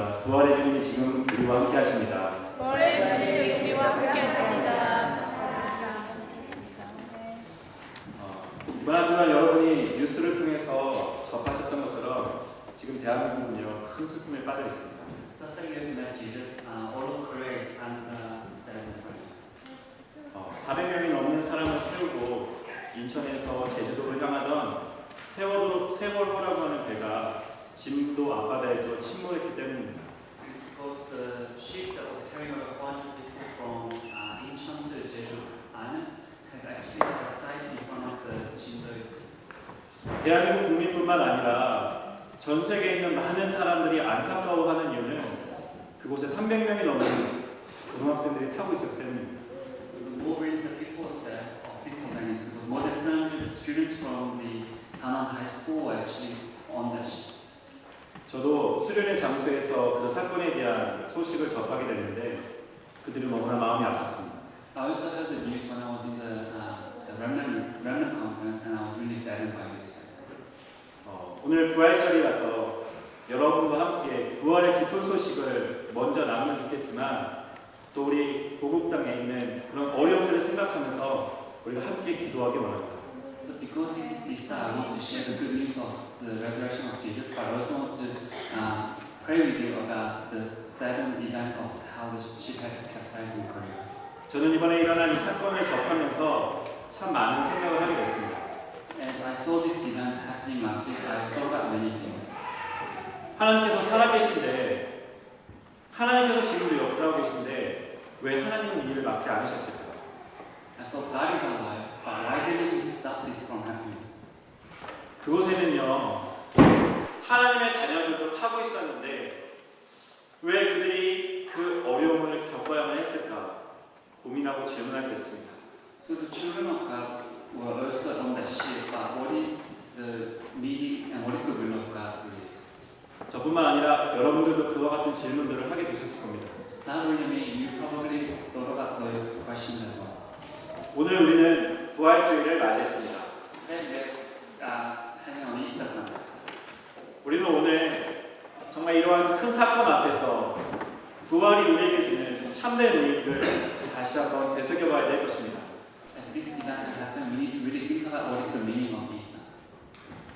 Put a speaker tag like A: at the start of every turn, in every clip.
A: 믿습니다. 부활의 주님이 지금 우리와 함께 하십니다.
B: 부활의 주님이 우리와 함께 하십니다.
A: 이번 한 주간 여러분이 뉴스를 통해서 접하셨던 것처럼 지금 대한민국은요 큰 슬픔에 빠져 있습니다.
C: Just like you met Jesus, all of Korea is under sadness right now.
A: 400명이 넘는 사람을 태우고 인천에서 제주도로 향하던 세월호라고 하는 배가 진도 앞바다에서 침몰했기 때문입니다.
C: It's because the ship that was carrying over 400 people from Incheon to Jeju Island has actually capsized in front of the Jindo Sea.
A: 대한민국 국민뿐만 아니라 전 세계에 있는 많은 사람들이 안타까워하는 이유는 그곳에 300명이 넘는 고등학생들이 타고 있었기 때문입니다.
C: The more reason that people say of this event is because more than 300 students from the Danan High School were actually on that ship.
A: 저도 수련회 장소에서 그 사건에 대한 소식을 접하게 됐는데 그들이 너무나 마음이 아팠습니다.
C: I also heard the news when I was in the remnant conference, and I was really saddened by this fact.
A: 오늘 부활절이라서 여러분과 함께 부활의 기쁜 소식을 먼저 나누면 좋겠지만 또 우리 고국 땅에 있는 그런 어려움들을 생각하면서 우리가 함께 기도하기 원합니다.
C: So because it is Easter, I want to share the good news of the resurrection of Jesus, but I also want to pray with you about the saddened event of how the ship had capsized in Korea.
A: 저는 이번에 일어난 이 사건을 접하면서 참 많은 생각을 하게 됐습니다.
C: As I saw this event happening last week, I thought about many things.
A: 하나님께서 살아계신데 하나님께서 지금도 역사하고 계신데 왜 하나님은 이 일을 막지 않으셨을까?
C: I thought God is alive, but why didn't He stop this from happening?
A: 그곳에는요 하나님의 자녀들도 타고 있었는데 왜 그들이 그 어려움을 겪어야만 했을까 고민하고 질문하게 됐습니다.
C: So the children of God were also on that ship, but what is the meaning and what is the will of God for this?
A: 저뿐만 아니라 여러분들도 그와 같은 질문들을 하게 되셨을 겁니다.
C: Not only me, you probably thought about those questions as well.
A: 오늘 우리는 부활주일을 맞이했습니다.
C: Today we're having an Easter Sunday.
A: 우리는 오늘 정말 이러한 큰 사건 앞에서 부활이 우리에게 주는 참된 의미를 다시 한번 되새겨봐야 될 것입니다.
C: As this event has happened, we need to really think about what is the meaning of Easter.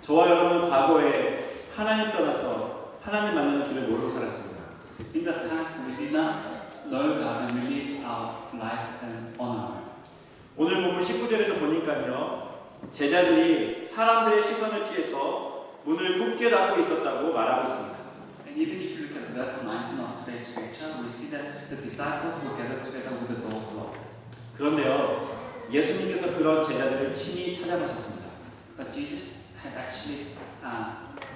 A: 저와 여러분은 과거에 하나님 떠나서 하나님 만나는 길을 모르고 살았습니다.
C: In the past, we did not know God and we lived our lives on our own.
A: 오늘 본문 19절에도 보니까요. 제자들이 사람들의 시선을 피해서 문을 굳게 닫고 있었다고 말하고 있습니다.
C: And even if you look at verse 19 of today's scripture, we see that the disciples were gathered together with the doors locked.
A: 그런데요. 예수님께서 그런 제자들을 친히 찾아가셨습니다.
C: But Jesus had actually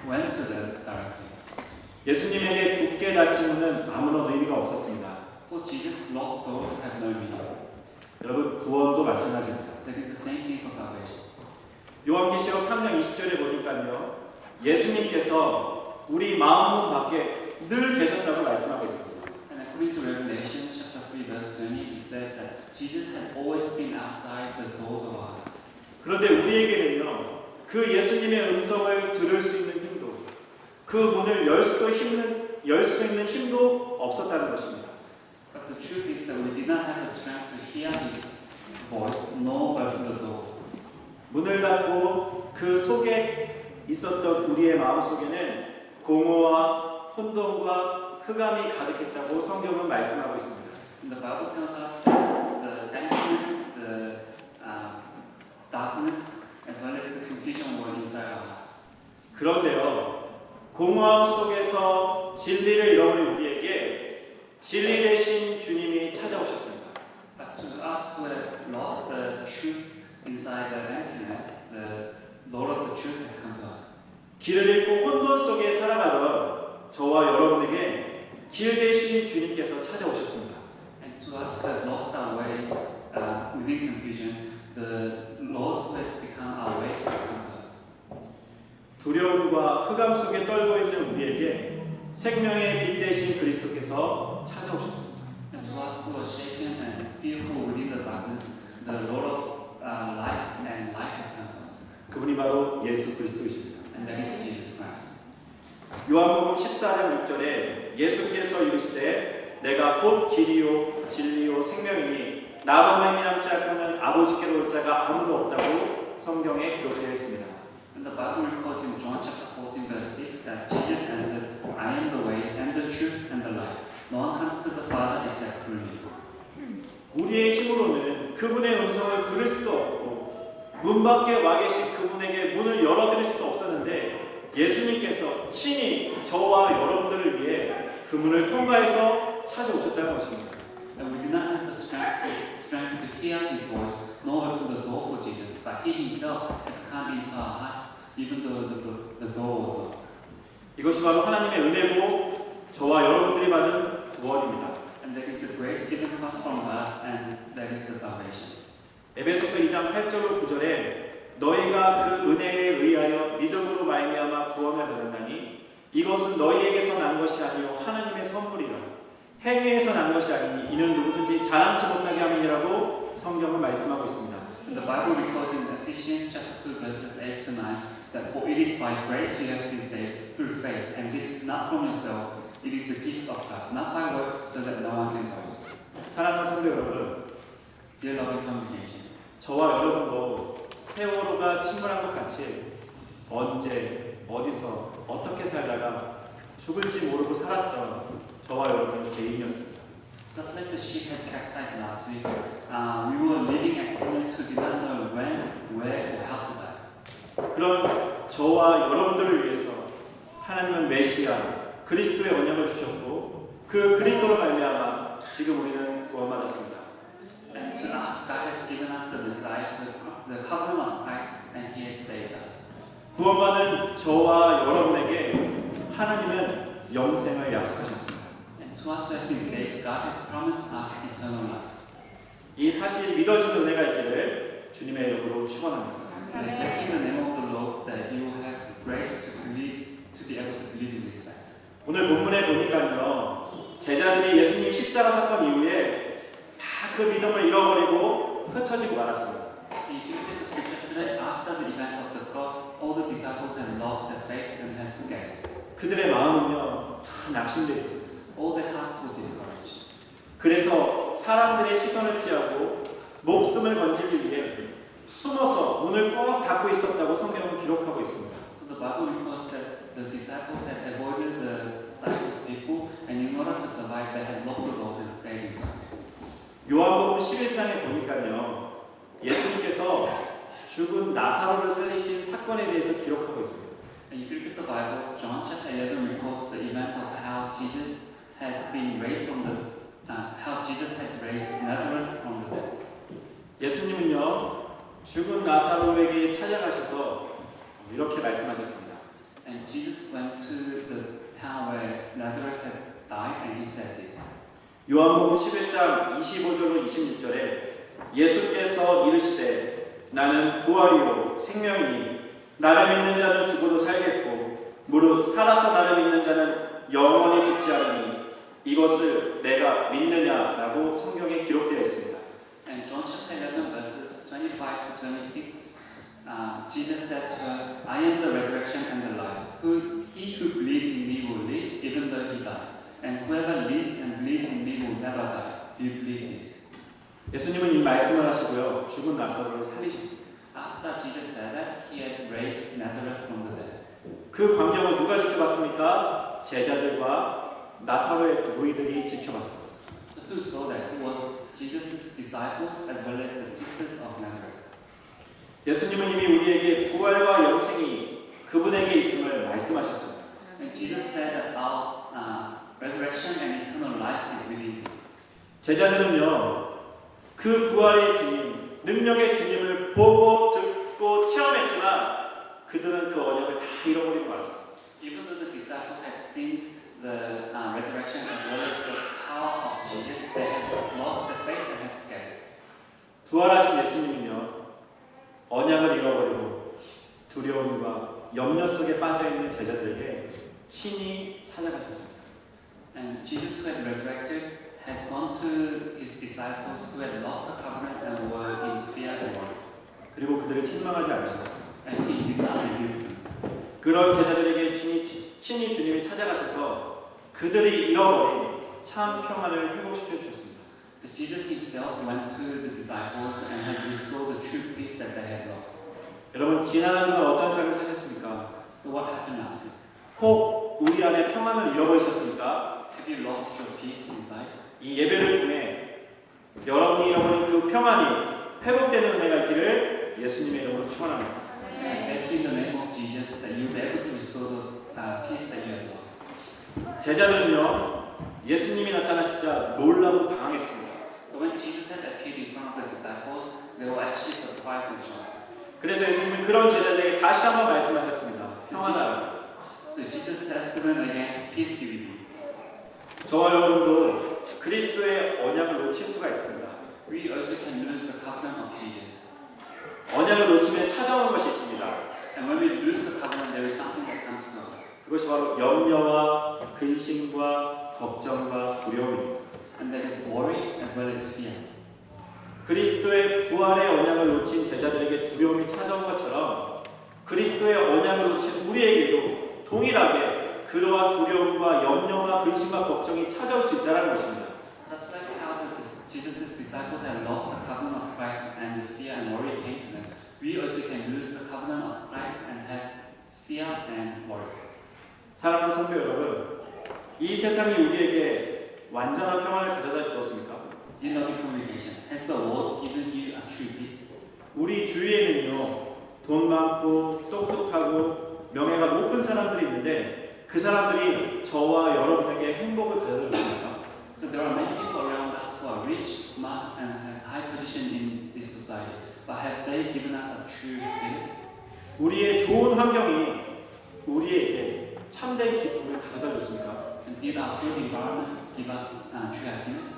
C: went to them directly.
A: 예수님에게 굳게 닫힌 문은 아무런 의미가 없었습니다.
C: For Jesus, locked doors have no meaning.
A: 여러분 구원도 마찬가지입니다.
C: That is the same thing for salvation.
A: 요한계시록 3장 20절에 보니까요. 예수님께서 우리 마음문 밖에 늘 계셨다고 말씀하고 있습니다.
C: And according to Revelation chapter 3 verse 20, it says that Jesus had always been outside the doors of our hearts.
A: 그런데 우리에게는요. 그 예수님의 음성을 들을 수 있는 힘도 그 문을 열 수 있는 힘도 없었다는 것입니다.
C: But the truth is that we did not have the strength to hear His voice, nor open the doors.
A: 문을 닫고 그 속에 있었던 우리의 마음 속에는 공허와 혼돈과 흑암이 가득했다고 성경은 말씀하고 있습니다.
C: And the Bible tells us that the emptiness, the darkness, as well as the confusion were inside our hearts.
A: 그런데요, 공허함 속에서 진리를 잃어버린 우리에게 진리 대신 주님이 찾아오셨습니다.
C: But to us who have lost the truth inside the emptiness, the Lord of the truth has come to us.
A: 길을 잃고 혼돈 속에 살아가던 저와 여러분에게 길 대신 주님께서 찾아오셨습니다.
C: And to us who have lost our ways within confusion, the Lord who has become our way has come to us.
A: 두려움과 흑암 속에 떨고 있는 우리에게 생명의 빛 대신 그리스도께서 찾아오셨습니다.
C: And to us who are shaken and fearful within the darkness, the Lord of life and light has come to us.
A: 그분이 바로 예수 그리스도이십니다.
C: And that is Jesus Christ.
A: 요한복음 14장 6절에 예수께서 이르시되 내가 곧 길이요 진리요 생명이니 나로 말미암지 않고는 아버지께로 올 자가 아무도 없다고 성경에 기록되어 있습니다.
C: And the Bible records in John chapter 14 verse 6 that Jesus answered, I am the way and the truth and the life. No one comes to the Father except through me.
A: 우리의 힘으로는 그분의 음성을 들을 수도 없고 문 밖에 와 계신 그분에게 문을 열어드릴 수도 없었는데 예수님께서 친히 저와 여러분들을 위해 그 문을 통과해서 찾아오셨다는 것입니다.
C: And we did not have the strength to hear His voice, nor open the door for Jesus, but He Himself had come into our hearts, even though the door was locked.
A: 이것이 바로 하나님의 은혜고 저와 여러분들이 받은 구원입니다.
C: And that is the grace given to us from God, and that is the salvation.
A: 에베소서 2장 8절로 9절에 너희가 그 은혜에 의하여 믿음으로 말미암아 구원을 받았나니 이것은 너희에게서 난 것이 아니요 하나님의 선물이라. 행위에서 난 것이 아니니 이는 누구든지 자랑치 못하게 함이라고 성경은 말씀하고 있습니다.
C: And the Bible records in Ephesians chapter 2 verses 8 to 9 that for it is by grace you have been saved through faith, and this is not from yourselves, it is the gift of God, not by works, so that no one can boast.
A: 사랑하는 성도 여러분,
C: Dear loving congregation,
A: 저와 여러분도 세월호가 침몰한 것 같이 언제, 어디서, 어떻게 살다가 죽을지 모르고 살았던 저와 여러분은 개인이었습니다.
C: just like the ship had capsized last week, we were living as sinners who did not know when, where, or how to die.
A: 그런 저와 여러분들을 위해서 하나님은 메시아, 그리스도의 언약을 주셨고 그 그리스도로 말미암아 지금 우리는 구원받았습니다.
C: And to us, God has given us the Messiah, the covenant of Christ, and He has saved us.
A: 구원받은 저와 여러분에게 하나님은 영생을 약속하셨습니다.
C: And to us who have been saved, God has promised us eternal life.
A: 이 사실 믿어지는 은혜가 있기를 주님의 이름으로 축원합니다.
C: And I bless you in the name of the Lord that you will have grace to believe, to be able to believe in this fact.
A: 오늘 본문에 보니까요, 제자들이 예수님 십자가 사건 이후에 다 그 믿음을 잃어버리고 흩어지고 말았습니다.
C: If you look at the scripture today, after the event of the cross, all the disciples had lost their faith and had scattered.
A: 그들의 마음은요, 다 낙심되어 있었습니다.
C: All their hearts were discouraged.
A: 그래서 사람들의 시선을 피하고 목숨을 건지기 위해 숨어서 문을 꼭 닫고 있었다고 성경은 기록하고 있습니다.
C: So the Bible records that the disciples had avoided the sight of people, and in order to survive, they had locked the doors and stayed inside.
A: 요한복음 11장에 보니까요, 예수님께서 죽은 나사로를 살리신 사건에 대해서 기록하고 있습니다.
C: And if you look at the Bible, John chapter 11 records the event of how Jesus had been raised from the, how Jesus had raised Nazareth from the dead.
A: 예수님은요, 죽은 나사로에게 찾아가셔서 이렇게 말씀하셨습니다.
C: And Jesus went to the town where Nazareth had died, and He said this.
A: 요한복음 11장 25절로 26절에 예수께서 이르시되 나는 부활이요 생명이니 나를 믿는 자는 죽어도 살겠고 무릇 살아서 나를 믿는 자는 영원히 죽지 않으니 이것을 내가 믿느냐라고 성경에 기록되어 있습니다.
C: And John chapter 11 verses 25 to 26, Jesus said to her, I am the resurrection and the life. He who believes in me will live even though he dies. And whoever lives and believes in me will never die. Do you believe this?
A: 예수님은 이 말씀을 하시고요. 죽은 나사로를 살리셨습니다.
C: After Jesus said that, He had raised Nazareth from the dead.
A: 그 광경을 누가 지켜봤습니까? 제자들과 나사로의 무리들이 지켜봤습니다.
C: So who saw that? It was Jesus' disciples as well as the sisters of Nazareth.
A: 예수님은 이미 우리에게 부활과 영생이 그분에게 있음을 말씀하셨습니다.
C: And Jesus said that our resurrection and eternal life is within Him.
A: 제자들은요, 그 부활의 주님, 능력의 주님을 보고 듣고 체험했지만 그들은 그 언약을 다 잃어버리고 말았습니다.
C: Even though the disciples had seen the resurrection as well as the power of Jesus, they had lost their faith and had scattered.
A: 부활하신 예수님은요, 언약을 잃어버리고 두려움과 염려 속에 빠져있는 제자들에게 친히 찾아가셨습니다.
C: And Jesus, who had resurrected, had gone to His disciples who had lost the covenant and were in fear and worry.
A: 그리고 그들을 책망하지 않으셨습니다.
C: And He did not rebuke them.
A: 그런 제자들에게 주님이 친히 주님이 찾아가셔서 그들이 잃어버린 참 평안을 회복시켜 주셨습니다.
C: So Jesus himself went to the disciples and had restored the true peace that they had lost.
A: 여러분 지난 한 주간 어떤 삶을 사셨습니까?
C: So what happened last week?
A: 혹 우리 안에 평안을 잃어버리셨습니까?
C: Have you lost your peace inside?
A: 이 예배를 통해 여러분이 잃어버린 그 평안이 회복되는 은혜가 있기를 예수님의 이름으로 축원합니다.
C: And bless you in the name of Jesus that you'll be able to restore the peace that you had lost.
A: 제자들은요 예수님이 나타나시자 놀라고 당황했습니다.
C: So when Jesus had appeared in front of the disciples, they were actually surprised and shocked.
A: 그래서 예수님은 그런 제자들에게 다시 한번 말씀하셨습니다. 평안하라.
C: So Jesus said to them again, peace be with you.
A: 저와 여러분도 그리스도의 언약을 놓칠 수가 있습니다.
C: We also can lose the covenant of Jesus.
A: 언약을 놓치면 찾아오는 것이 있습니다.
C: And when we lose the covenant, there is something that comes to us.
A: 그것이 바로 염려와 근심과 걱정과 두려움입니다.
C: And that is worry as well as fear.
A: 그리스도의 부활의 언약을 놓친 제자들에게 두려움이 찾아온 것처럼 그리스도의 언약을 놓친 우리에게도 동일하게 그러한 두려움과 염려와 근심과 걱정이 찾아올 수 있다는 것입니다.
C: Just like how Jesus' disciples had lost the covenant of Christ and the fear and worry came to them, we also can lose the covenant of Christ and have fear and worry.
A: 사랑하는 성도 여러분, 이 세상이 우리에게 완전한 평안을 가져다 주었습니까?
C: Dear loving congregation, has the world given you a true peace?
A: 우리 주위에는요, 돈 많고 똑똑하고 명예가 높은 사람들이 있는데 그 사람들이 저와 여러분에게 행복을 가져다 줍니까?
C: So there are many people around us who are rich, smart, and has high position in this society. But have they given us a true happiness?
A: 우리의 좋은 환경이 우리에게 참된 기쁨을 가져다 줬습니까?
C: And did our good environments give us true happiness?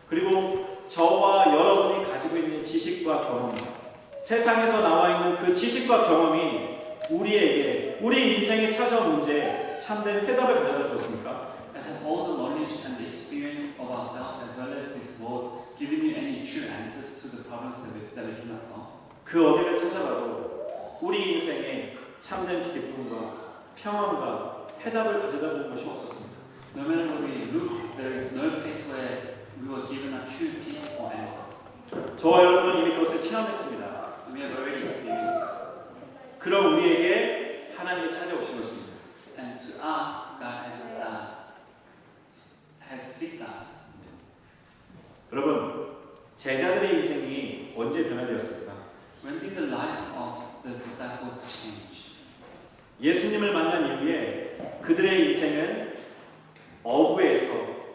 A: 그리고 저와 여러분이 가지고 있는 지식과 경험, 세상에서 나와 있는 그 지식과 경험이 우리에게 우리 인생에 찾아온 문제에 참된 해답을 가져다 주었습니까?
C: And have all the knowledge and the experience of ourselves as well as this world given you any true answers to the problems that we cannot solve?
A: 그 어디를 찾아가도 우리 인생에 참된 기쁨과 평안과 해답을 가져다 주는 것이 없었습니다.
C: No matter where we look, there is no place where we were given a true peace or answer.
A: 저와 여러분은 이미 그것을 체험했습니다.
C: We have already experienced it.
A: 그럼 우리에게 하나님이 찾아오신 것입니다.
C: And to us, God has seeked us.
A: 여러분, 제자들의 인생이 언제 변화되었습니까?
C: When did the life of the disciples change?
A: 예수님을 만난 이후에 그들의 인생은 어부에서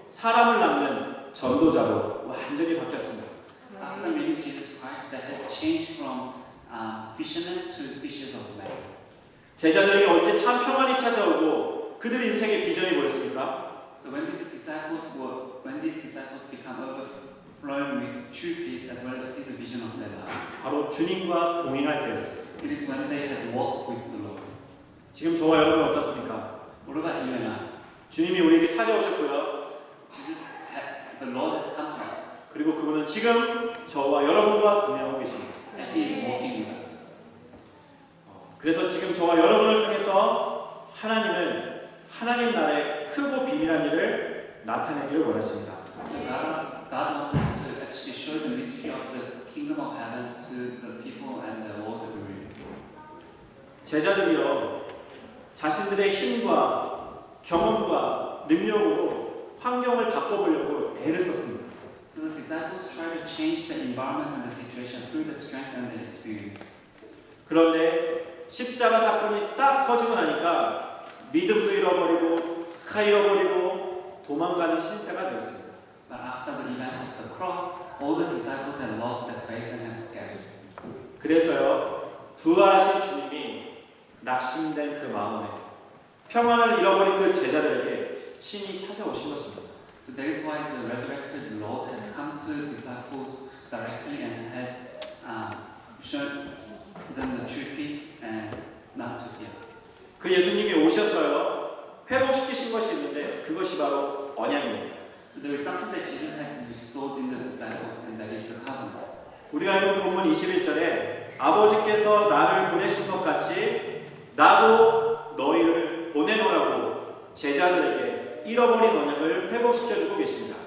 A: 사람을 낚는 전도자로 완전히 바뀌었습니다.
C: After meeting Jesus Christ, they had changed from fishermen to fishers of men.
A: 제자들에게 언제 참 평안이 찾아오고 그들 인생의 비전이 뭐였습니까?
C: So when did disciples become overflowing with true peace as well as see the vision of their life?
A: 바로 주님과 동행할 때였습니다.
C: It is when they had walked with the Lord.
A: 지금 저와 여러분 어떻습니까?
C: What about you and I?
A: 주님이 우리에게 찾아오셨고요.
C: The Lord had come to us,
A: 그리고 그분은 지금 저와 여러분과 동행하고 계십니다.
C: and He is walking with us.
A: 그래서 지금 저와 여러분을 통해서 하나님은 하나님 나라의 크고 비밀한 일을 나타내기를 원하십니다.
C: So God wants us to actually show the mystery of the kingdom of heaven to the people and the world that we live in.
A: 제자들이요 자신들의 힘과 경험과 능력으로 환경을 바꿔보려고 애를 썼습니다.
C: So the disciples try to change the environment and the situation through the strength and the experience.
A: 그런데 십자가 사건이 딱 터지고 나니까 믿음도 잃어버리고 다 잃어버리고 도망가는 신세가 되었습니다.
C: But after the event of the cross, all the disciples had lost their faith and had scattered.
A: 그래서요 부활하신 주님이 낙심된 그 마음에 평안을 잃어버린 그 제자들에게 친히 찾아오신 것입니다.
C: So that is why the resurrected Lord had come to the disciples directly and had shown them the true peace and not to fear.
A: 그 예수님이 오셔서요 회복시키신 것이 있는데 그것이 바로 언약입니다.
C: So there is something that Jesus had restored in the disciples, and that is the covenant.
A: 우리가 읽은 본문 21절에 아버지께서 나를 보내신 것 같이 나도 너희를 보내노라고 제자들에게 잃어버린 언약을 회복시켜주고 계십니다.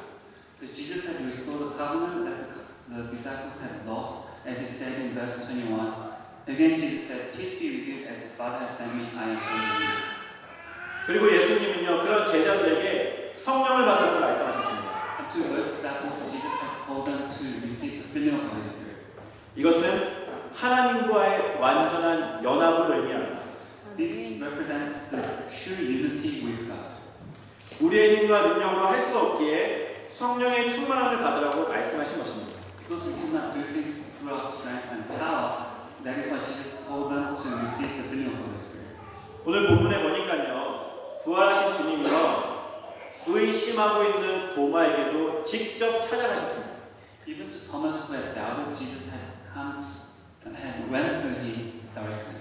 C: So Jesus had restored the covenant that the disciples had lost, as he said in verse 21. Again, Jesus said, "Peace be with you, as the Father has sent me, I am sending you."
A: 그리고 예수님은요 그런 제자들에게 성령을 받으라고 말씀하셨습니다.
C: And to those disciples, Jesus had told them to receive the filling of the Holy Spirit.
A: 이것은 하나님과의 완전한 연합을 의미합니다.
C: This represents the true unity with God.
A: 우리의 힘과 능력으로 할 수 없기에 성령의 충만함을 받으라고 말씀하신 것입니다.
C: Because we cannot do things through our strength and power, that is why Jesus told them to receive the filling of the Holy Spirit.
A: 오늘 본문에 보니까요 부활하신 주님이요 의심하고 있는 도마에게도 직접 찾아가셨습니다.
C: Even to Thomas who had doubted, Jesus went to him directly.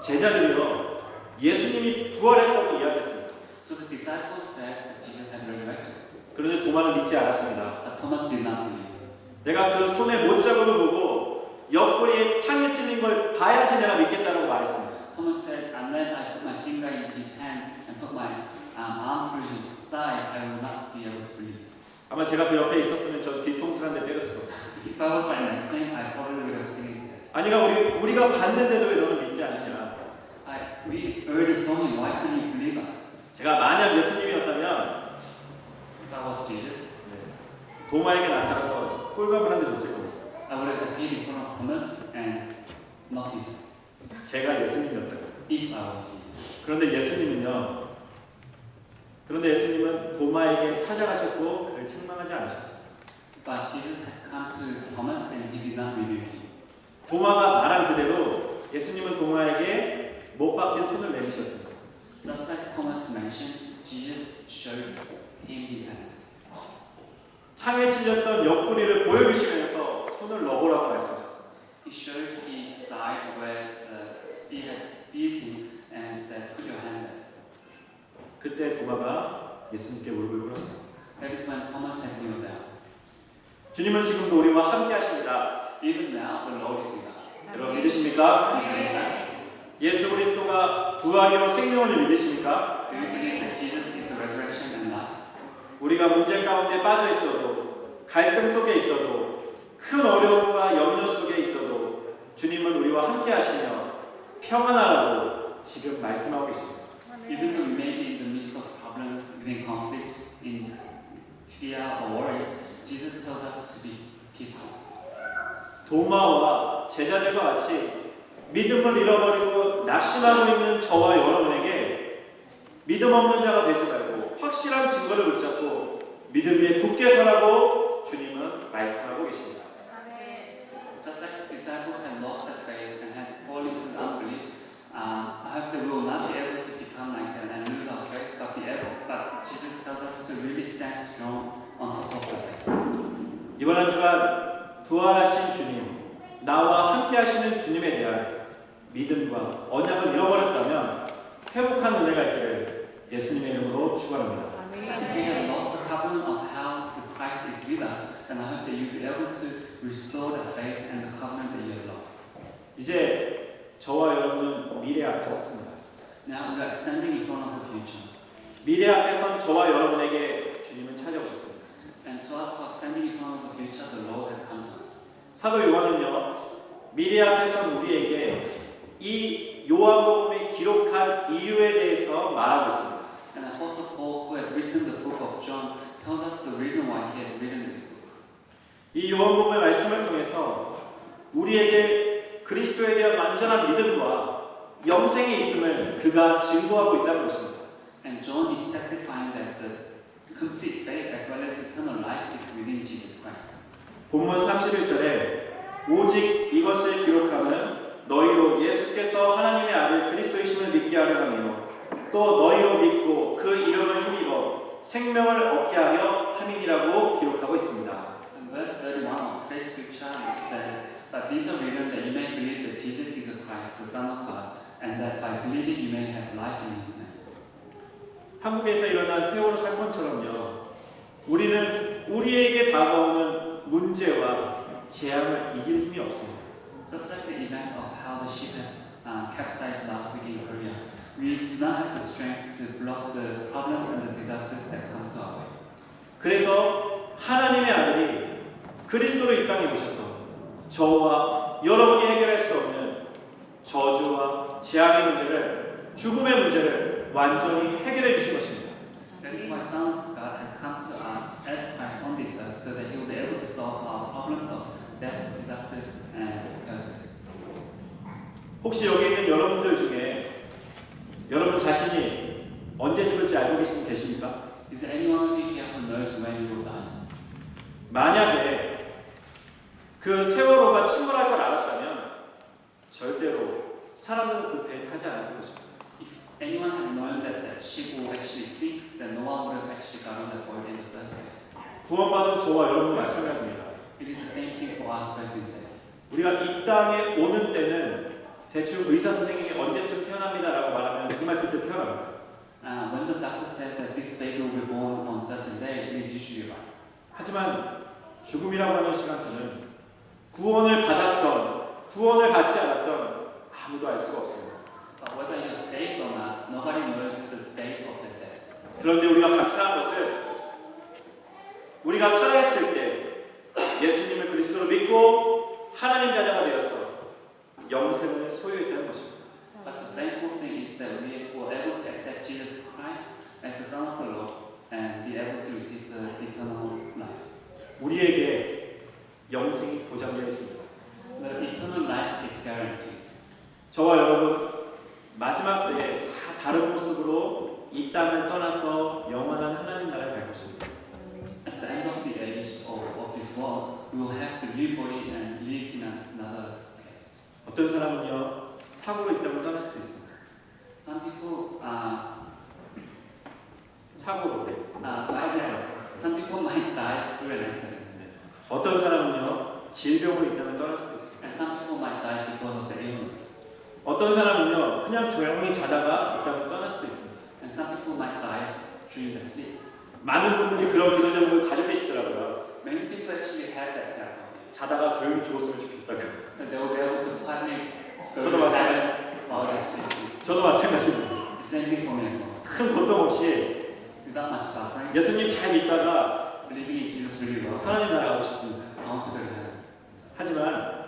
A: 제자들이요 예수님이 부활했다고 이야기했습니다.
C: So the disciples said that Jesus had resurrected.
A: 그런데 도마는 믿지 않았습니다.
C: But Thomas did not believe.
A: 내가 그 손에 못자국을 보고 옆구리에 창에 찔린 걸 봐야지 내가 믿겠다고 말했습니다.
C: Thomas said, "Unless I put my finger in his hand and put my arm through his side, I will not be able to believe."
A: 아마 제가 그 옆에 있었으면 저 뒤통수를 한 대 때렸을 겁니다.
C: If I was right next to him, I probably would have hit his head.
A: 아니가 우리가 봤는데도 왜 너는 믿지 않느냐?
C: We already saw him. Why can't you believe us?
A: 제가 만약 예수님이었다면
C: If I was Jesus,
A: 도마에게 나타나서 꿀밤을 한 대 줬을 겁니다.
C: I would have appeared in front of Thomas and knocked his head.
A: 제가 예수님이었다면.
C: If I was Jesus.
A: 그런데 예수님은 도마에게 찾아가셨고 그를 책망하지 않으셨어요.
C: But Jesus had come to Thomas and he did not rebuke him.
A: 도마가 말한 그대로 예수님은 도마에게 못 박힌 손을 내미셨습니다.
C: Just like Thomas mentioned, Jesus showed him his hand.
A: 창에 찔렸던 옆구리를 보여주시면서 손을 넣어보라고 말씀하셨습니다.
C: He showed his side where the spear had speared him and said, "Put your hand there."
A: 그때 도마가 예수님께 무릎을 꿇었어요.
C: That is when Thomas had kneeled down.
A: 주님은 지금도 우리와 함께 하십니다.
C: Even now, the Lord is with us.
A: 여러분 믿으십니까?
C: Do you believe that?
A: 예수 그리스도가 부활이요 생명을 믿으십니까?
C: Do you believe that Jesus is the resurrection and life?
A: 우리가 문제 가운데 빠져 있어도 갈등 속에 있어도 큰 어려움과 염려 속에 있어도 주님은 우리와 함께 하시며 평안하라고 지금 말씀하고 계십니다.
C: Even though we may be in the midst of problems, within conflicts, in fear or worries, Jesus tells us to be peaceful.
A: 도마와 제자들과 같이 믿음을 잃어버리고 낙심하고 있는 저와 여러분에게 믿음 없는 자가 되지 말고 확실한 증거를 붙잡고 믿음 위에 굳게 서라고 주님은 말씀하고 계십니다.
C: Just like the disciples had lost their faith and had fallen into unbelief, I hope that we will not be able to become like that and lose our faith, but Jesus tells us to really stand strong on top of the faith.
A: 이번 한 주간 부활하신 주님, 나와 함께 하시는 주님에 대한 믿음과 언약을 잃어버렸다면 회복한 은혜가 있기를 예수님의 이름으로 축원합니다.
C: If we have lost the covenant of how the Christ is with us, then I hope that you'll be able to restore the faith and the covenant that you have lost.
A: 이제 저와 여러분은 미래 앞에 섰습니다.
C: Now we are standing in front of the future.
A: 미래 앞에 선 저와 여러분에게 주님은 찾아오셨습니다.
C: And to us who are standing in front of the future, the Lord had come to us.
A: 사도 요한은요, 미래 앞에 선 우리에게 이 요한복음이 기록한 이유에 대해서 말하고 있습니다.
C: And Apostle Paul, who had written the book of John, tells us the reason why he had written this book.
A: 이 요한복음의 말씀을 통해서 우리에게 그리스도에 대한 완전한 믿음과 영생이 있음을 그가 증거하고 있다는 것입니다.
C: And John is testifying that the complete faith as well as eternal life is within Jesus Christ.
A: 본문 31절에 오직 이것을 기록함은 너희로 예수께서 하나님의 아들 그리스도이심을 믿게 하려 함이요 또 너희로 믿고 그 이름을 힘입어 생명을 얻게 하려 함이라고 기록하고 있습니다.
C: In verse 31 of today's scripture it says, "But these are written that you may believe that Jesus is the Christ, the Son of God, and that by believing you may have life in His name."
A: 한국에서 일어난 세월호 사건처럼요, 우리는 우리에게 다가오는 문제와 재앙을 이길 힘이 없습니다.
C: Just like the event of how the ship had capsized last week in Korea, we do not have the strength to block the problems and the disasters that come to our way.
A: 그래서 하나님의 아들이 그리스도로 이 땅에 오셔서 저와 여러분이 해결할 수 없는 저주와 재앙의 문제를, 죽음의 문제를 완전히 해결해 주신 것입니다.
C: That is why Son of God had come to us as Christ on this earth, so that He will be able to solve our problems of death, disasters, and curses.
A: 혹시 여기 있는 여러분들 중에 여러분 자신이 언제 죽을지 알고 계신 분 계십니까?
C: Is there anyone of you here who knows when you will die?
A: 만약에 그 세월호가 침몰할 걸 알았다면 절대로 사람들은 그 배에 타지 않았을 것입니다.
C: If anyone had known that that ship will actually sink, then no one would have actually got on that boat in the first place.
A: 구원받은 저와 여러분 마찬가지입니다.
C: It is the same thing for us who have been saved.
A: 우리가 이 땅에 오는 때는 대충 의사 선생님이 언제쯤 태어납니다라고 말하면 정말 그때 태어납니다.
C: When the doctor says that this baby will be born on a certain day, it is usually right.
A: 하지만 죽음이라고 하는 시간대는 구원을 받았던, 구원을 받지 않았던 아무도 알 수가 없습니다.
C: But whether you are saved or not, nobody knows the date of the death.
A: 그런데 우리가 감사한 것은 우리가 살아있을 때 예수님을 그리스도로 믿고 하나님 자녀가 되어서 영생을 소유했다는 것입니다.
C: But the thankful thing is that we were able to accept Jesus Christ as the Son of the Lord and be able to receive the eternal life.
A: 우리에게 영생이 보장되어 있습니다.
C: The eternal life is guaranteed.
A: 저와 여러분 마지막 때에 다 다른 모습으로 이 땅을 떠나서 영원한 하나님 나라에 갈 것입니다.
C: At the end of the age of this world, we will have the new body and live in another place.
A: 어떤 사람은요 사고로 이 땅을 떠날 수도 있습니다.
C: Some people
A: 사고로
C: some people might die through an accident.
A: 어떤 사람은요 질병으로 이 땅을 떠날 수도 있습니다.
C: And some people might die because of the illness.
A: 어떤 사람은요 그냥 조용히 자다가 이 땅을 떠날 수도 있습니다.
C: And some people might die during their sleep.
A: 많은 분들이 그런 기도 제목을 가지고 계시더라고요.
C: Many people actually have that kind of thing.
A: 자다가 조용히 죽었으면 좋겠다고.
C: That they will be able to quietly go
A: 저도
C: to
A: 마찬가지.
C: heaven while they're sleeping.
A: 저도 마찬가지입니다.
C: The same thing for me as well.
A: 큰 고통 없이
C: Without much suffering,
A: 예수님 잘 믿다가
C: believing in Jesus really well,
A: 하나님 나라 가고 싶습니다.
C: I want to go to heaven.
A: 하지만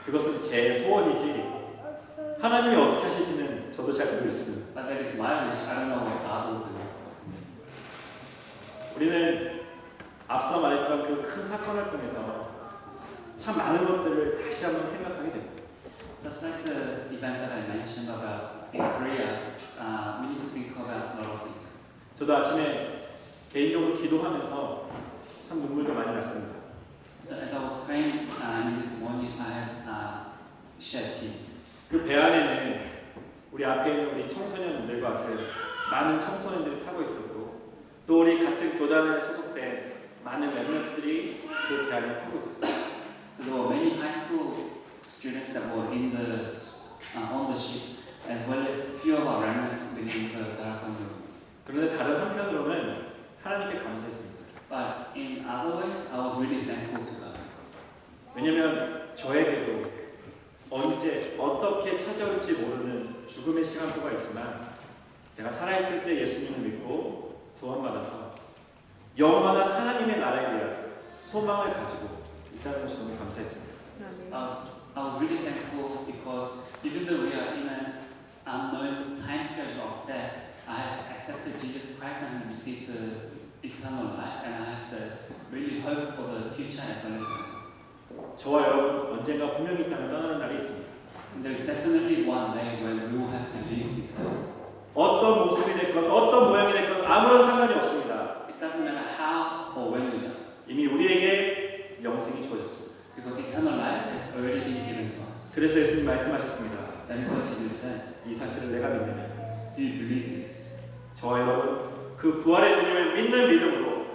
A: 그것은 제 소원이지 하나님이 어떻게 하실지는 저도 잘 모르겠습니다.
C: But that is my wish. I don't know what God will do.
A: 우리는 앞서 말했던 그 큰 사건을 통해서 참 많은 것들을 다시 한번 생각하게 됩니다.
C: Just like the event that I mentioned about in Korea, we need to think about a lot of things.
A: 저도 아침에 개인적으로 기도하면서 참 눈물도 많이 났습니다.
C: So as I was praying this morning, I had shed tears.
A: 그 배 안에는 우리 앞에 있는 우리 청소년들과 같은 많은 청소년들이 타고 있었고 또 우리 같은 교단에 소속된 많은 멤버들이 그 배 안에 타고 있었어요.
C: So there were many high school students that were in the on the ship, as well as few of our remnants within the Darakandu.
A: 그런데 다른 한편으로는 하나님께 감사했습니다.
C: But in other ways, I was really thankful to God.
A: 왜냐하면 저에게도 언제 어떻게 찾아올지 모르는 죽음의 시간표가 있지만 내가 살아있을 때 예수님을 믿고 구원받아서 영원한 하나님의 나라에 대한 소망을 가지고 있다는 것이 너무 감사했습니다.
C: I was really thankful because even though we are in an unknown time schedule of death, I have accepted Jesus Christ and have received the eternal life, and I have the really hope for the future as well as the heaven.
A: 저와 여러분 언젠가 분명히 이 땅을 떠나는 날이 있습니다.
C: And there is definitely one day when we will have to leave this earth.
A: 어떤 모습이 됐건 어떤 모양이 됐건 아무런 상관이 없습니다.
C: It doesn't matter how or when we die,
A: 이미 우리에게 영생이 주어졌습니다.
C: because eternal life has already been given to us.
A: 그래서 예수님 말씀하셨습니다.
C: That is what Jesus said.
A: 이 사실을 내가 믿느냐.
C: Do you believe this?
A: 저와 여러분 그 부활의 주님을 믿는 믿음으로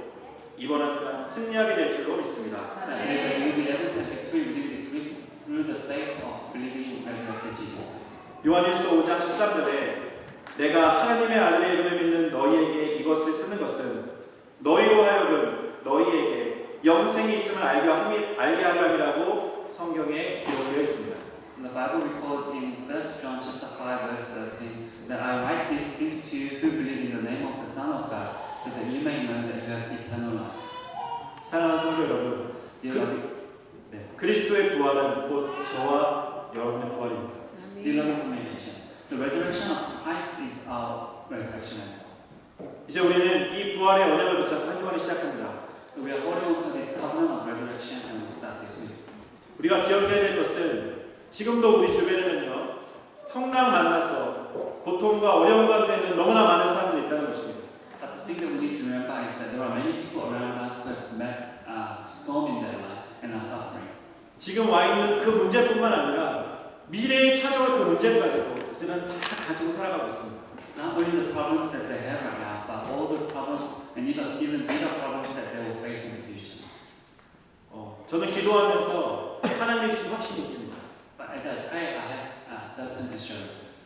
A: 이번 한 주간 승리하게 될 줄로 믿습니다.
C: That we will be able to have victory within this week through the faith of believing in resurrected Jesus Christ.
A: 요한일서 5장 13절에 내가 하나님의 아들의 이름을 믿는 너희에게 이것을 쓰는 것은 너희로 하여금 너희에게 영생이 있음을 알게 하려 함이라고 성경에 기록되어 있습니다.
C: The Bible records in 1 John chapter 5 verse 13 that I write these things to you who believe in the name of the Son of God, so that you may know that you have eternal life.
A: 사랑하는 성도 여러분,
C: Dear Lord,
A: 그리스도의 부활은 곧 저와 여러분의 부활입니다.
C: dear Lord congregation, the resurrection of Christ is our resurrection as well.
A: 이제 우리는 이 부활의 언약을 붙잡고 한 주간을 시작합니다.
C: So we are holding on to this covenant of resurrection and we start this week.
A: 우리가 기억해야 될 것은 지금도 우리 주변에는요, 풍랑 만나서 고통과 어려움 가운데 있는 너무나 많은 사람들이 있다는 것입니다.
C: But the thing that we need to remember is that there are many people around us who have met a storm in their life and are suffering.
A: 지금 와 있는 그 문제뿐만 아니라 미래에 찾아올 그 문제까지도 그들은 다 가지고 살아가고 있습니다.
C: Not only the problems that they have right now, but all the problems and even bigger problems that they will face in the future.
A: 저는 기도하면서 하나님이 주신 확신이 있습니다.
C: But as I pray, I have a certain assurance.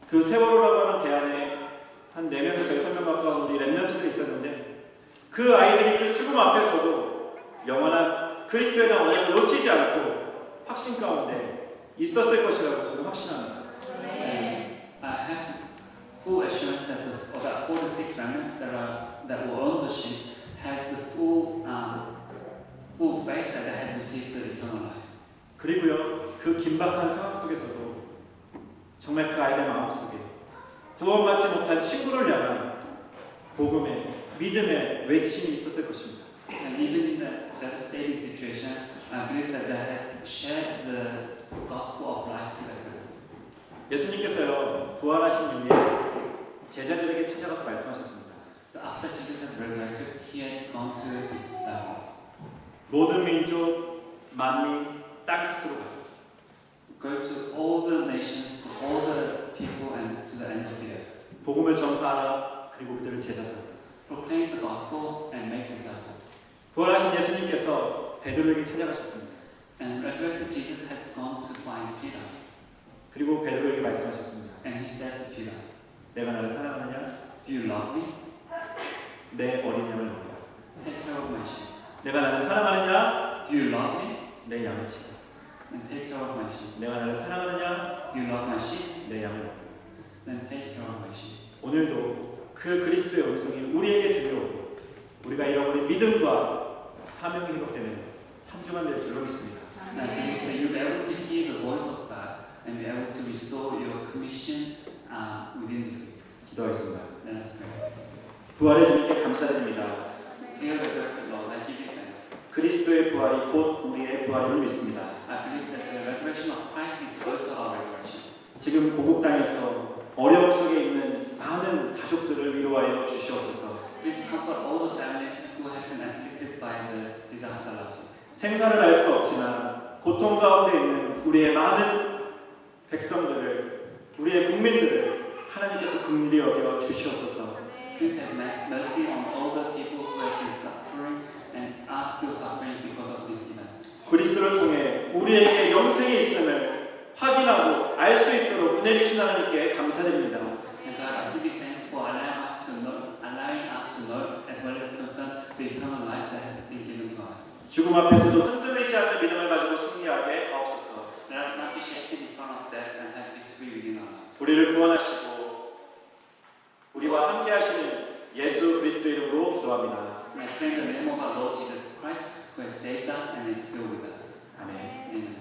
A: 그 세월호라고 하는 배 안에 한 4명에서 6명 가까운 우리 랩런트들이 있었는데 그 아이들이 그 죽음 앞에서도 영원한 그리스도에 대한 언약을 놓치지 않고 확신 가운데 있었을 것이라고 저는 확신합니다.
C: I have full assurance that about 4 to 6 remnants that were on the ship had the full faith that they had received the eternal life.
A: 그리고요, 그 긴박한 상황 속에서도 정말 그 아이들 마음속에 구원받지 못한 친구를 향한 복음의 믿음의 외침이 있었을 것입니다.
C: And even in that devastating situation, I believe that they had shared the gospel of life to their friends.
A: 예수님께서요, 부활하신 이후에 제자들에게 찾아가서 말씀하셨습니다.
C: So after Jesus had resurrected, he had gone to his disciples.
A: 모든 민족, 만민, 땅끝으로 가고
C: Go to all the nations, to all the people, and to the ends of the earth.
A: 복음을 전파하라. 그리고 그들을 제자 삼으라.
C: Proclaim the gospel and make disciples.
A: 부활하신 예수님께서 베드로에게 찾아가셨습니다.
C: And resurrected Jesus had gone to find Peter.
A: 그리고 베드로에게 말씀하셨습니다.
C: And he said to Peter,
A: 내가 나를 사랑하느냐?
C: do you love me?
A: 내 어린 양을 먹으라.
C: Take care of my sheep.
A: 내가 나를 사랑하느냐?
C: Do you love me?
A: 내 양을 치라.
C: Then take care of my sheep.
A: 내가 나를 사랑하느냐?
C: Do you love my sheep?
A: 내 양을 먹으라.
C: Then take care of my sheep.
A: 오늘도 그 그리스도의 음성이 우리에게 들려오고 우리가 잃어버린 믿음과 사명이 회복되는 한 주간 될 줄로 믿습니다.
C: And I believe that you'll be able to hear the voice of God and be able to restore your commission within this week.
A: 기도하겠습니다.
C: Let us pray.
A: 부활의 주님께 감사드립니다.
C: Dear resurrected Lord, I give you thanks.
A: 그리스도의 부활이 곧 우리의 부활임을 믿습니다.
C: I believe that the resurrection of Christ is also our resurrection.
A: 지금 고국 땅에서 어려움 속에 있는 많은 가족들을 위로하여 주시옵소서.
C: Please comfort all the families who have been afflicted by the disaster last week.
A: 생사를 알 수 없지만 고통 가운데 있는 우리의 많은 백성들을, 우리의 국민들을 하나님께서 긍휼히 여겨 주시옵소서.
C: Please have mercy on all the people who have been suffering and are still suffering because of this event.
A: 그리스도를 통해 우리에게 영생이 있음을 확인하고 알 수 있도록 은혜 주신 하나님께 감사드립니다.
C: And God, I give you thanks for allowing us to know as well as confirm the eternal life that has been given to us.
A: 죽음 앞에서도 흔들리지 않는 믿음을 가지고 승리하게 하옵소서.
C: Let us not be shaken in front of death and have victory within our lives.
A: 우리를 구원하시고 우리와 함께 하시는 예수 그리스도 이름으로 기도합니다.
C: And I pray in the name of our Lord Jesus Christ, who has saved us and is still with us.
A: 아멘.
C: Amen.